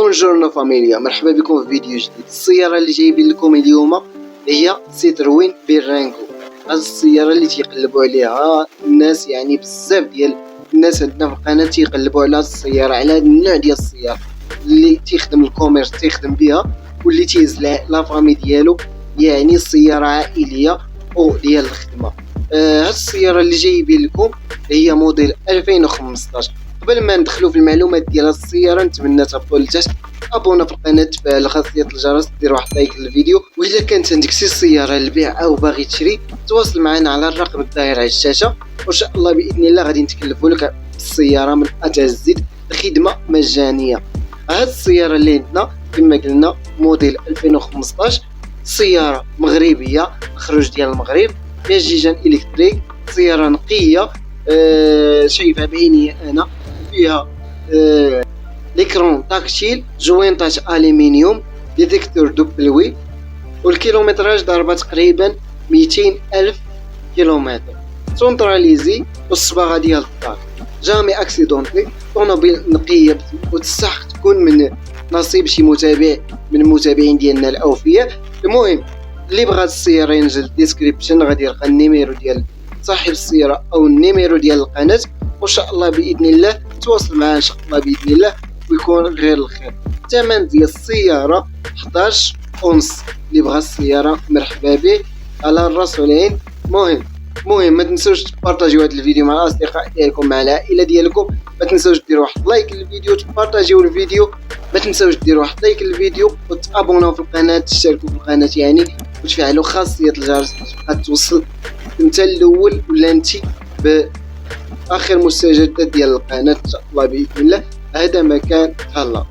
بونجورنو فاميليا، مرحبا بكم في فيديو جديد. السياره اللي جايبين لكم اليوم هي سيتروين بيرانغو. هذه السياره اللي تيقلبوا عليها الناس، يعني بزاف ديال الناس عندنا في القناه تيقلبوا على هذه السياره، على هذا النوع ديال السياره اللي تيخدم الكوميرس تيخدم بها واللي تيهز لا فامي ديالو، يعني سياره عائليه او ديال الخدمه. هذه السياره اللي جايبين لكم هي موديل 2015. قبل ما ندخلوا في المعلومات ديال هذه السياره نتمنى تبقوا لتحت، ابونا في القناه، تفعل خاصيه الجرس، دير واحد لايك للفيديو. واذا كانت عندك شي سياره للبيع او باغي تشري تواصل معنا على الرقم الظاهر على الشاشه، وان شاء الله باذن الله غادي نتكلفوا لك السياره من اتعز الزيت، خدمه مجانيه. هذه السياره اللي عندنا كما قلنا موديل 2015، سياره مغربيه خروج ديال المغرب، فيها جيجان الكتريك، سياره نقيه شايفها بعيني انا، فيها ليكرون تاكتيل، جوينتات الومنيوم، ديتيكتور دوبلوي، والكيلومتراج ضربه تقريبا 200 ألف كيلومتر، سونتراليزي والصباغه ديال الدار جامي اكسيدونتي. طونوبيل نقيه وتستحق تكون من نصيب شي متابع من المتابعين ديالنا الاوفياء. المهم اللي بغى السياره ينزل الديسكريبشن غادي يلقى النيميرو ديال صاحب السياره او النيميرو ديال القناه، وان شاء الله باذن الله تواصل معاه ان شاء الله باذن الله ويكون غير الخير. الثمن ديال السياره 11 اونص، اللي بغى السياره مرحبا به على الراس والعين. المهم ما تنسوش تبارطاجيو هذا الفيديو مع الاصدقاء ديالكم، مع العائله ديالكم. ما تنسوش ديروا واحد لايك للفيديو، تبارطاجيو الفيديو. ما تنسوش ديروا واحد لايك للفيديو وتابوناو في القناه، تشتركوا في القناه يعني، وتفعلوا خاصيه الجرس باش توصل انت الاول ولا انت باخر مستجدات ديال القناه ان شاء الله باذن الله. هذا مكان هلا.